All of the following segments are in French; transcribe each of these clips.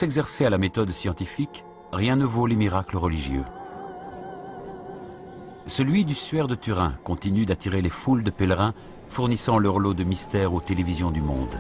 s'exercer à la méthode scientifique, rien ne vaut les miracles religieux. Celui du suaire de Turin continue d'attirer les foules de pèlerins, fournissant leur lot de mystères aux télévisions du monde.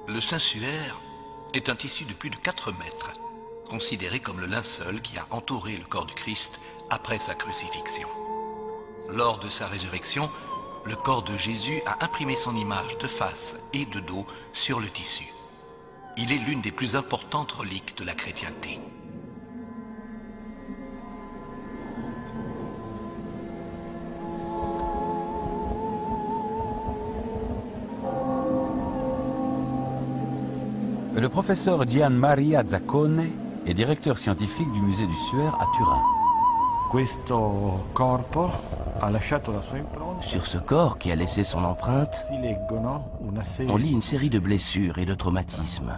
Le Saint-Suaire est un tissu de plus de 4 mètres, considéré comme le linceul qui a entouré le corps du Christ après sa crucifixion. Lors de sa résurrection, le corps de Jésus a imprimé son image de face et de dos sur le tissu. Il est l'une des plus importantes reliques de la chrétienté. Le professeur Gian Maria Zaccone est directeur scientifique du musée du Suaire à Turin. Sur ce corps qui a laissé son empreinte, on lit une série de blessures et de traumatismes,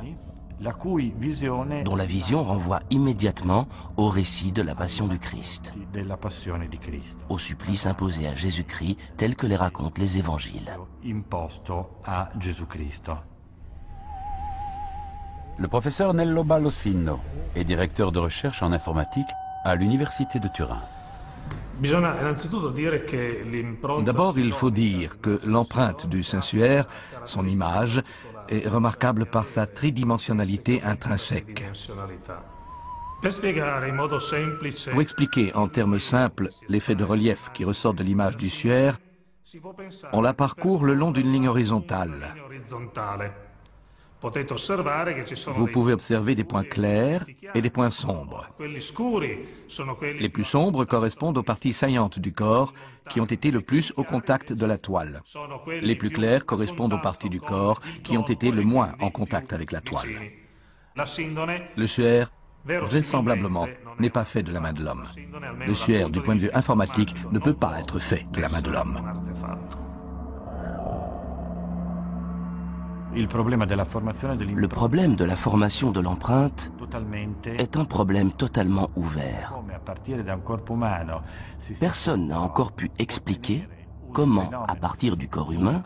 dont la vision renvoie immédiatement au récit de la Passion du Christ, au supplice imposé à Jésus-Christ tel que les racontent les évangiles. Le professeur Nello Ballosino est directeur de recherche en informatique à l'université de Turin. D'abord, il faut dire que l'empreinte du Saint-Suaire, son image, est remarquable par sa tridimensionnalité intrinsèque. Pour expliquer en termes simples l'effet de relief qui ressort de l'image du Suaire, on la parcourt le long d'une ligne horizontale. Vous pouvez observer des points clairs et des points sombres. Les plus sombres correspondent aux parties saillantes du corps qui ont été le plus au contact de la toile. Les plus clairs correspondent aux parties du corps qui ont été le moins en contact avec la toile. Le suaire, vraisemblablement, n'est pas fait de la main de l'homme. Le suaire, du point de vue informatique, ne peut pas être fait de la main de l'homme. Le problème de la formation de l'empreinte est un problème totalement ouvert. Personne n'a encore pu expliquer comment, à partir du corps humain,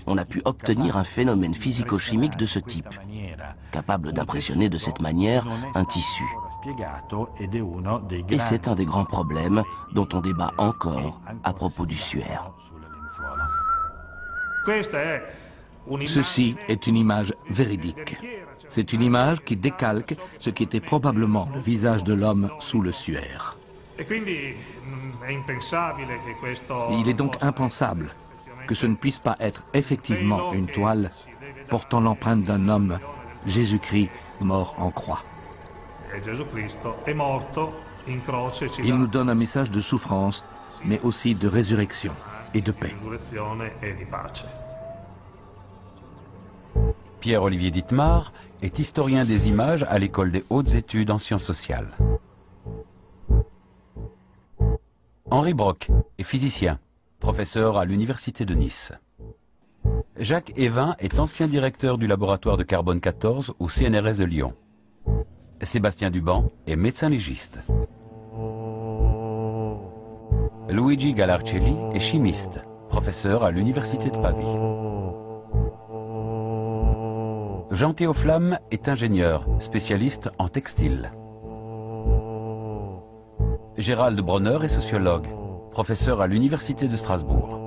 on a pu obtenir un phénomène physico-chimique de ce type, capable d'impressionner de cette manière un tissu. Et c'est un des grands problèmes dont on débat encore à propos du suaire. Ceci est une image véridique. C'est une image qui décalque ce qui était probablement le visage de l'homme sous le suaire. Il est donc impensable que ce ne puisse pas être effectivement une toile portant l'empreinte d'un homme, Jésus-Christ, mort en croix. Il nous donne un message de souffrance, mais aussi de résurrection et de paix. Pierre-Olivier Dittmar est historien des images à l'École des hautes études en sciences sociales. Henri Brock est physicien, professeur à l'Université de Nice. Jacques Evin est ancien directeur du laboratoire de carbone 14 au CNRS de Lyon. Sébastien Duban est médecin légiste. Luigi Galarcelli est chimiste, professeur à l'Université de Pavie. Jean Théoflamme est ingénieur, spécialiste en textile. Gérald Bronner est sociologue, professeur à l'Université de Strasbourg.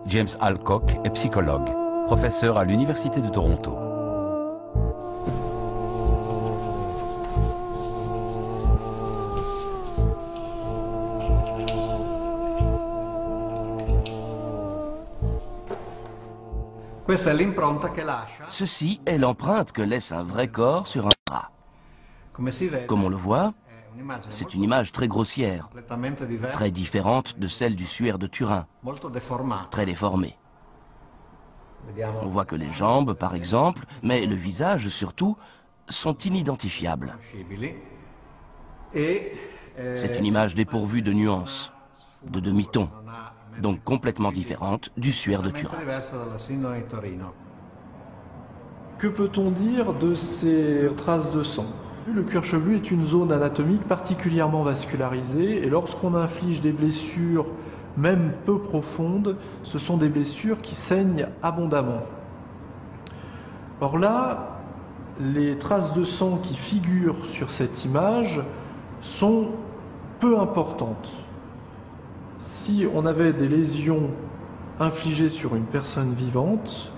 James Alcock est psychologue, professeur à l'Université de Toronto. Ceci est l'empreinte que laisse un vrai corps sur un drap. Comme on le voit, c'est une image très grossière, très différente de celle du suaire de Turin, très déformée. On voit que les jambes, par exemple, mais le visage surtout, sont inidentifiables. C'est une image dépourvue de nuances, de demi-tons, donc complètement différente du suaire de Turin. Que peut-on dire de ces traces de sang? Le cuir chevelu est une zone anatomique particulièrement vascularisée et lorsqu'on inflige des blessures, même peu profondes, ce sont des blessures qui saignent abondamment. Or là, les traces de sang qui figurent sur cette image sont peu importantes. Si on avait des lésions infligées sur une personne vivante,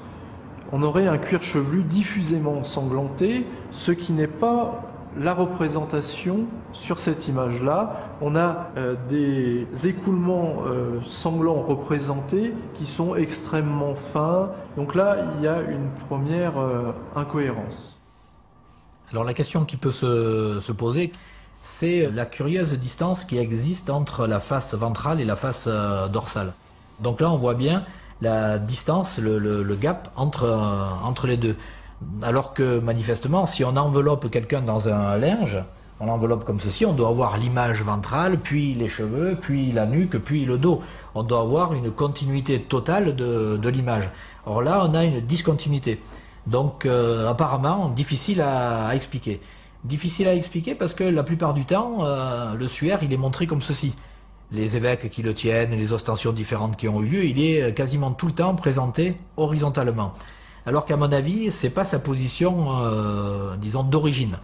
on aurait un cuir chevelu diffusément ensanglanté, ce qui n'est pas la représentation sur cette image-là. On a des écoulements sanglants représentés qui sont extrêmement fins. Donc là, il y a une première incohérence. Alors la question qui peut se poser, c'est la curieuse distance qui existe entre la face ventrale et la face dorsale. Donc là, on voit bien la distance, le gap entre les deux. Alors que manifestement, si on enveloppe quelqu'un dans un linge, on l'enveloppe comme ceci, on doit avoir l'image ventrale, puis les cheveux, puis la nuque, puis le dos. On doit avoir une continuité totale de l'image. Or là, on a une discontinuité. Donc apparemment, difficile à expliquer. Difficile à expliquer parce que la plupart du temps, le suaire, il est montré comme ceci. Les évêques qui le tiennent, les ostensions différentes qui ont eu lieu, il est quasiment tout le temps présenté horizontalement. Alors qu'à mon avis, c'est pas sa position, disons, d'origine.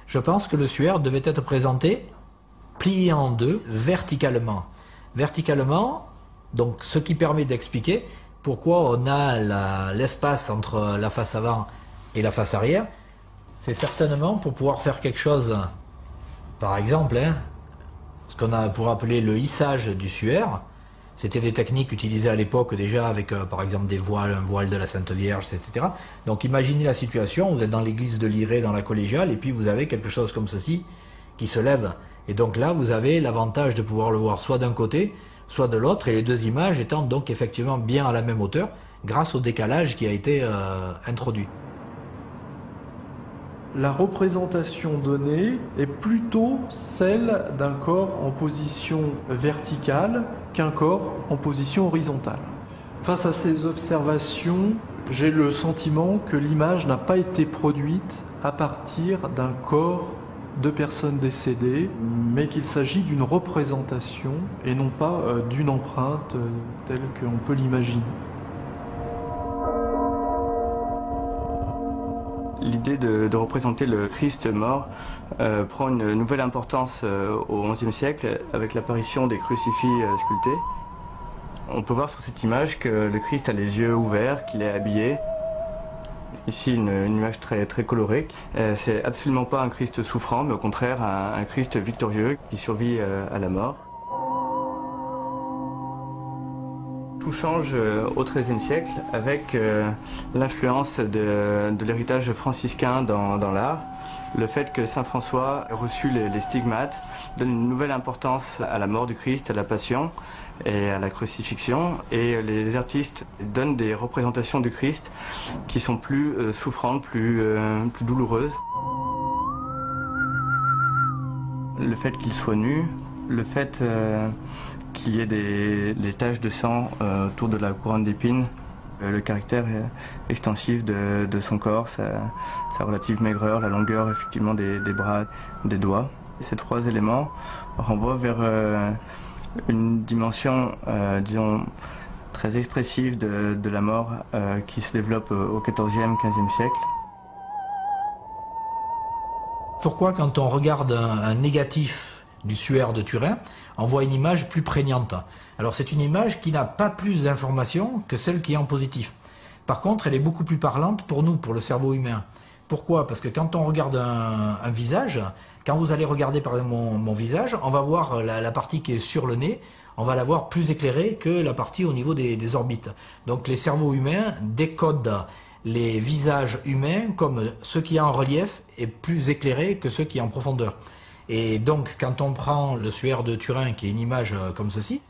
Je pense que le suaire devait être présenté plié en deux, verticalement. Verticalement, donc ce qui permet d'expliquer pourquoi on a l'espace entre la face avant et la face arrière. C'est certainement pour pouvoir faire quelque chose, par exemple, ce qu'on a pour appeler le hissage du suaire. C'était des techniques utilisées à l'époque déjà avec, par exemple, des voiles, un voile de la Sainte Vierge, etc. Donc imaginez la situation, vous êtes dans l'église de Lirey, dans la collégiale, et puis vous avez quelque chose comme ceci qui se lève. Et donc là, vous avez l'avantage de pouvoir le voir soit d'un côté, soit de l'autre, et les deux images étant donc effectivement bien à la même hauteur, grâce au décalage qui a été introduit. La représentation donnée est plutôt celle d'un corps en position verticale qu'un corps en position horizontale. Face à ces observations, j'ai le sentiment que l'image n'a pas été produite à partir d'un corps de personnes décédées, mais qu'il s'agit d'une représentation et non pas d'une empreinte telle qu'on peut l'imaginer. L'idée de représenter le Christ mort prend une nouvelle importance au XIe siècle avec l'apparition des crucifix sculptés. On peut voir sur cette image que le Christ a les yeux ouverts, qu'il est habillé. Ici, une image très colorée. C'est absolument pas un Christ souffrant, mais au contraire un Christ victorieux qui survit à la mort. Tout change au XIIIe siècle avec l'influence de l'héritage franciscain dans l'art. Le fait que saint François ait reçu les stigmates donne une nouvelle importance à la mort du Christ, à la passion et à la crucifixion. Et les artistes donnent des représentations du Christ qui sont plus souffrantes, plus douloureuses. Le fait qu'il soit nu, le fait qu'il y ait des taches de sang autour de la couronne d'épines, le caractère extensif de son corps, sa relative maigreur, la longueur effectivement des bras, des doigts. Ces trois éléments renvoient vers une dimension, disons, très expressive de la mort qui se développe au XIVe, XVe siècle. Pourquoi quand on regarde un négatif du suaire de Turin, on voit une image plus prégnante? Alors c'est une image qui n'a pas plus d'informations que celle qui est en positif. Par contre, elle est beaucoup plus parlante pour nous, pour le cerveau humain. Pourquoi? Parce que quand on regarde un visage, quand vous allez regarder par exemple mon visage, on va voir la partie qui est sur le nez, on va la voir plus éclairée que la partie au niveau des orbites. Donc les cerveaux humains décodent les visages humains comme ce qui est en relief est plus éclairé que ce qui est en profondeur. Et donc quand on prend le suaire de Turin qui est une image comme ceci,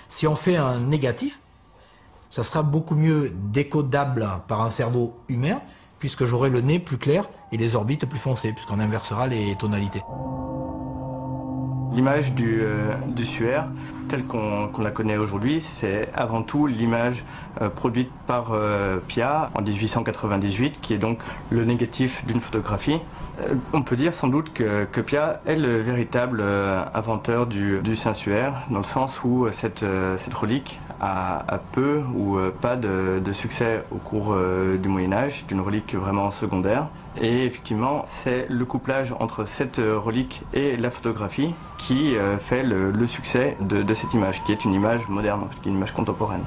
si on fait un négatif, ça sera beaucoup mieux décodable par un cerveau humain puisque j'aurai le nez plus clair et les orbites plus foncées puisqu'on inversera les tonalités. L'image du suaire, telle qu'on la connaît aujourd'hui, c'est avant tout l'image produite par Pia en 1898, qui est donc le négatif d'une photographie. On peut dire sans doute que Pia est le véritable inventeur du Saint-Suaire, dans le sens où cette relique a peu ou pas de succès au cours du Moyen-Âge. C'est une relique vraiment secondaire. Et effectivement, c'est le couplage entre cette relique et la photographie qui fait le succès de cette image, qui est une image moderne, une image contemporaine.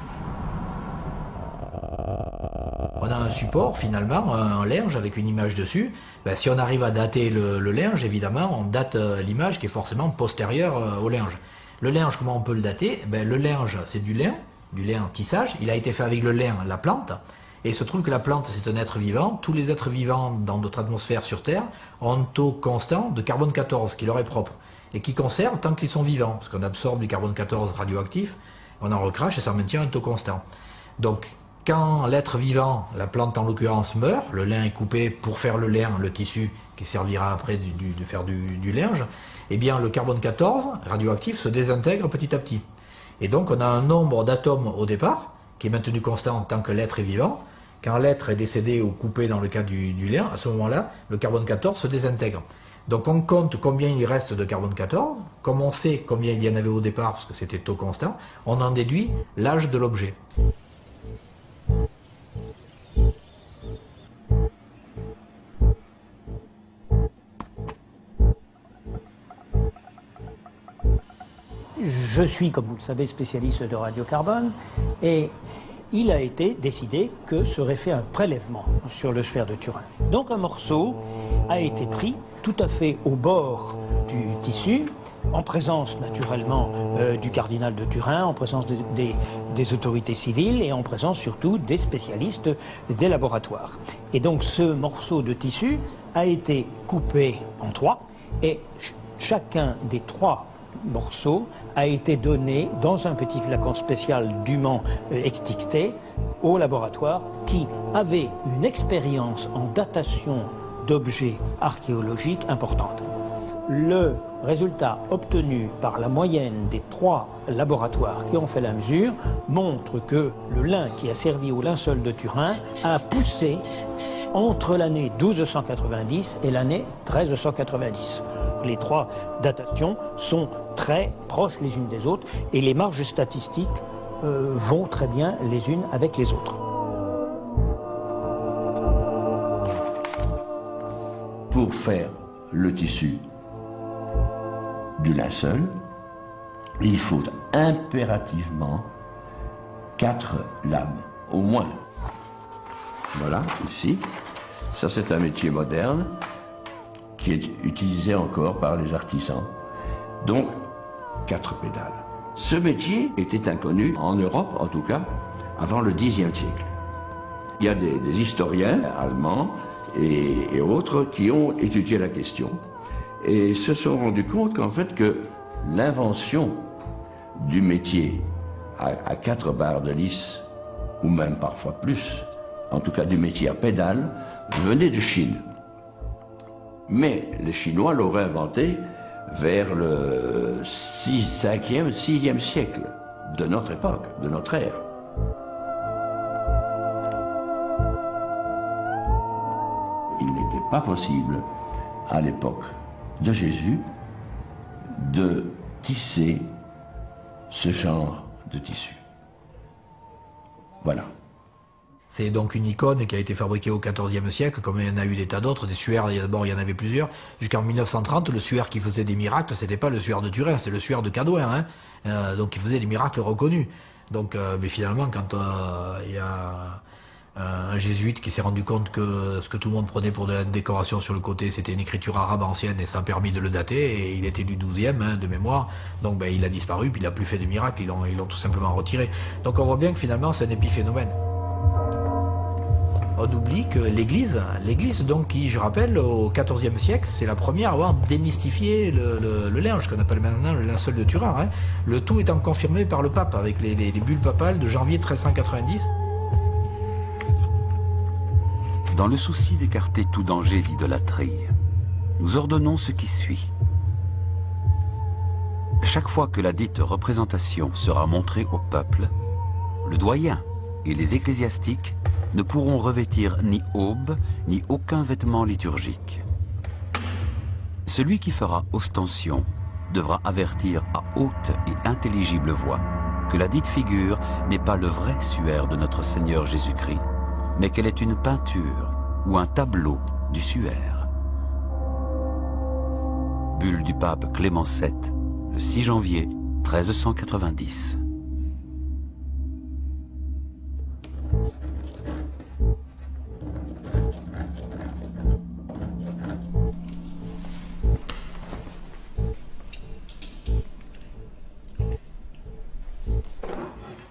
On a un support, finalement, un linge avec une image dessus. Ben, si on arrive à dater le linge, évidemment, on date l'image qui est forcément postérieure au linge. Le linge, comment on peut le dater? Ben, le linge, c'est du lin en tissage. Il a été fait avec le lin, la plante. Et il se trouve que la plante, c'est un être vivant. Tous les êtres vivants dans notre atmosphère sur Terre ont un taux constant de carbone 14, qui leur est propre, et qui conserve tant qu'ils sont vivants, parce qu'on absorbe du carbone 14 radioactif, on en recrache et ça maintient un taux constant. Donc, quand l'être vivant, la plante en l'occurrence, meurt, le lin est coupé pour faire le lin, le tissu qui servira après de faire du linge, eh bien le carbone 14 radioactif se désintègre petit à petit. Et donc on a un nombre d'atomes au départ, qui est maintenu constant tant que l'être est vivant. Quand l'être est décédé ou coupé dans le cas du lin, à ce moment-là, le carbone 14 se désintègre. Donc on compte combien il reste de carbone 14, comme on sait combien il y en avait au départ, parce que c'était taux constant, on en déduit l'âge de l'objet. Je suis, comme vous le savez, spécialiste de radiocarbone et il a été décidé que serait fait un prélèvement sur le suaire de Turin. Donc un morceau a été pris tout à fait au bord du tissu, en présence naturellement du cardinal de Turin, en présence des autorités civiles et en présence surtout des spécialistes des laboratoires. Et donc ce morceau de tissu a été coupé en trois et chacun des trois morceaux a été donné dans un petit flacon spécial dûment extincté au laboratoire qui avait une expérience en datation d'objets archéologiques importante. Le résultat obtenu par la moyenne des trois laboratoires qui ont fait la mesure montre que le lin qui a servi au linceul de Turin a poussé entre l'année 1290 et l'année 1390. Les trois datations sont très proches les unes des autres et les marges statistiques vont très bien les unes avec les autres. Pour faire le tissu du linceul, il faut impérativement 4 lames, au moins. Voilà, ici. Ça, c'est un métier moderne qui est utilisé encore par les artisans. Donc, 4 pédales. Ce métier était inconnu, en Europe en tout cas, avant le Xe siècle. Il y a des historiens allemands et autres qui ont étudié la question et se sont rendus compte qu'en fait que l'invention du métier à 4 barres de lisse, ou même parfois plus, en tout cas du métier à pédales, venait de Chine. Mais les Chinois l'auraient inventé vers le 5e, 6e siècle de notre époque, de notre ère. Il n'était pas possible, à l'époque de Jésus, de tisser ce genre de tissu. Voilà. C'est donc une icône qui a été fabriquée au XIVe siècle, comme il y en a eu des tas d'autres, des suaires, d'abord il y en avait plusieurs. Jusqu'en 1930, le suaire qui faisait des miracles, c'était pas le suaire de Turin, c'était le suaire de Cadouin, hein. Donc il faisait des miracles reconnus. Donc, mais finalement, quand il y a un jésuite qui s'est rendu compte que ce que tout le monde prenait pour de la décoration sur le côté, c'était une écriture arabe ancienne et ça a permis de le dater, et il était du 12e, hein, de mémoire, donc ben, il a disparu, puis il n'a plus fait de miracles, ils l'ont tout simplement retiré. Donc on voit bien que finalement c'est un épiphénomène. On oublie que l'Église donc qui, je rappelle, au XIVe siècle, c'est la première à avoir démystifié le linge, qu'on appelle maintenant le linceul de Turin. Hein. Le tout étant confirmé par le pape, avec les bulles papales de janvier 1390. Dans le souci d'écarter tout danger d'idolâtrie, nous ordonnons ce qui suit. Chaque fois que la dite représentation sera montrée au peuple, le doyen et les ecclésiastiques ne pourront revêtir ni aube ni aucun vêtement liturgique. Celui qui fera ostension devra avertir à haute et intelligible voix que la dite figure n'est pas le vrai suaire de notre Seigneur Jésus-Christ, mais qu'elle est une peinture ou un tableau du suaire. Bulle du pape Clément VII, le 6 janvier 1390.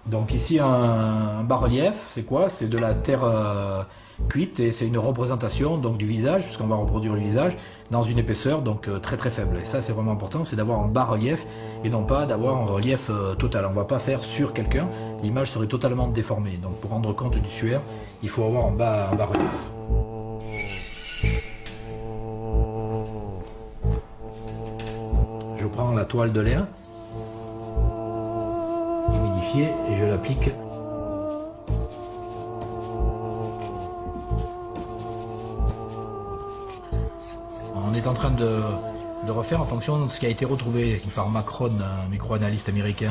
Donc ici un bas-relief, c'est quoi? C'est de la terre cuite et c'est une représentation donc du visage, puisqu'on va reproduire le visage dans une épaisseur donc très très faible. Et ça c'est vraiment important, c'est d'avoir un bas-relief et non pas d'avoir un relief total. On ne va pas faire sur quelqu'un, l'image serait totalement déformée. Donc pour rendre compte du suaire, il faut avoir un bas-relief. Je prends la toile de lin humidifiée et je l'applique. On est en train de refaire en fonction de ce qui a été retrouvé par Macron, un microanalyste américain,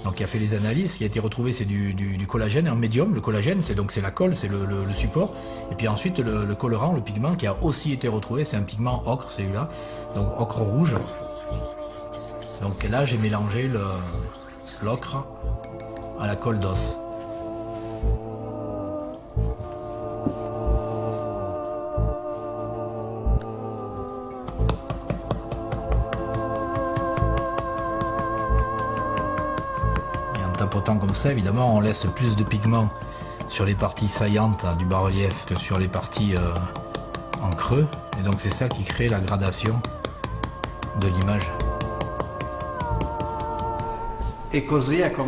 donc qui a fait les analyses. Ce qui a été retrouvé, c'est du collagène en médium. Le collagène, c'est la colle, c'est le support. Et puis ensuite, le colorant, le pigment qui a aussi été retrouvé, c'est un pigment ocre, celui-là, donc ocre rouge. Donc là, j'ai mélangé l'ocre à la colle d'os. Et en tapotant comme ça, évidemment, on laisse plus de pigment sur les parties saillantes du bas-relief que sur les parties en creux. Et donc c'est ça qui crée la gradation de l'image.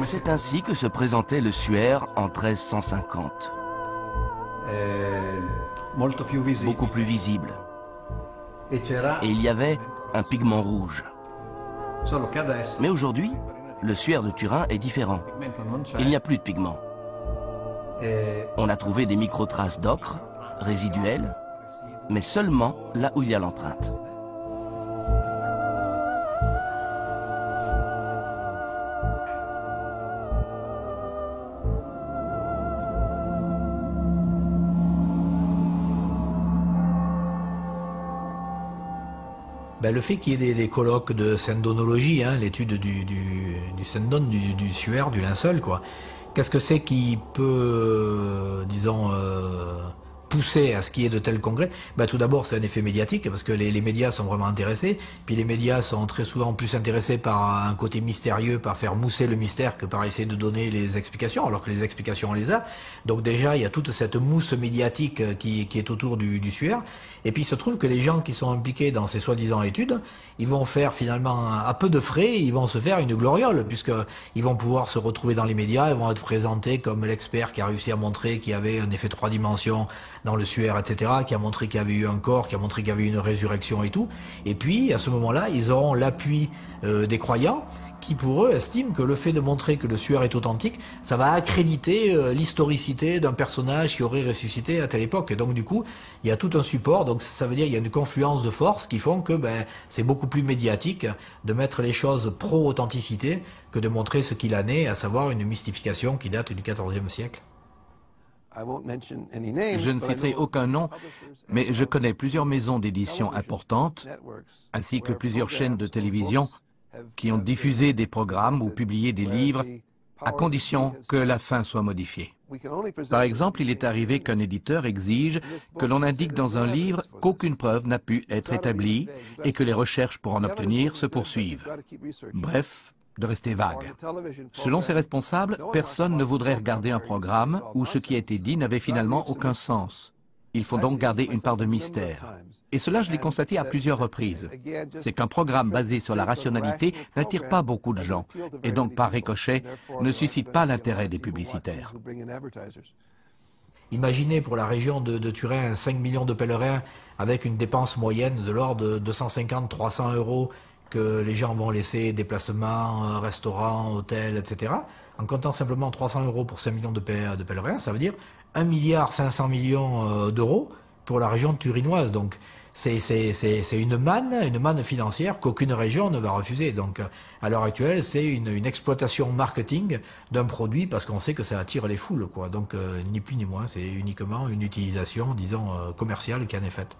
C'est ainsi que se présentait le suaire en 1350. Beaucoup plus visible. Et il y avait un pigment rouge. Mais aujourd'hui, le suaire de Turin est différent. Il n'y a plus de pigment. On a trouvé des micro-traces d'ocre, résiduelles, mais seulement là où il y a l'empreinte. Ben, le fait qu'il y ait des colloques de syndonologie, hein, l'étude du syndone, du suaire, du linceul, quoi. Qu'est-ce que c'est qui peut, disons, pousser à ce qu'il y ait de tels congrès? Ben, tout d'abord, c'est un effet médiatique, parce que les médias sont vraiment intéressés. Puis les médias sont très souvent plus intéressés par un côté mystérieux, par faire mousser le mystère, que par essayer de donner les explications, alors que les explications, on les a. Donc déjà, il y a toute cette mousse médiatique qui est autour du suaire. Et puis il se trouve que les gens qui sont impliqués dans ces soi-disant études, ils vont faire finalement à peu de frais, ils vont se faire une gloriole, puisqu'ils vont pouvoir se retrouver dans les médias, ils vont être présentés comme l'expert qui a réussi à montrer qu'il y avait un effet 3 dimensions dans le suaire, etc., qui a montré qu'il y avait eu un corps, qui a montré qu'il y avait eu une résurrection et tout. Et puis à ce moment-là, ils auront l'appui des croyants, qui pour eux estiment que le fait de montrer que le suaire est authentique, ça va accréditer l'historicité d'un personnage qui aurait ressuscité à telle époque. Et donc du coup, il y a tout un support, donc ça veut dire qu'il y a une confluence de forces qui font que c'est beaucoup plus médiatique de mettre les choses pro-authenticité que de montrer ce qu'il en est, à savoir une mystification qui date du XIVe siècle. Je ne citerai aucun nom, mais je connais plusieurs maisons d'édition importantes, ainsi que plusieurs chaînes de télévision qui ont diffusé des programmes ou publié des livres à condition que la fin soit modifiée. Par exemple, il est arrivé qu'un éditeur exige que l'on indique dans un livre qu'aucune preuve n'a pu être établie et que les recherches pour en obtenir se poursuivent. Bref, de rester vague. Selon ces responsables, personne ne voudrait regarder un programme où ce qui a été dit n'avait finalement aucun sens. Il faut donc garder une part de mystère. Et cela, je l'ai constaté à plusieurs reprises. C'est qu'un programme basé sur la rationalité n'attire pas beaucoup de gens, et donc par ricochet, ne suscite pas l'intérêt des publicitaires. Imaginez pour la région de Turin 5 millions de pèlerins avec une dépense moyenne de l'ordre de 250-300 € que les gens vont laisser déplacements, restaurants, hôtels, etc. En comptant simplement 300 € pour 5 millions de pèlerins, ça veut dire 1,5 milliard d'euros pour la région turinoise. Donc c'est une manne financière qu'aucune région ne va refuser. Donc à l'heure actuelle, c'est une exploitation marketing d'un produit parce qu'on sait que ça attire les foules, quoi. Donc ni plus ni moins, c'est uniquement une utilisation, disons, commerciale qui en est faite.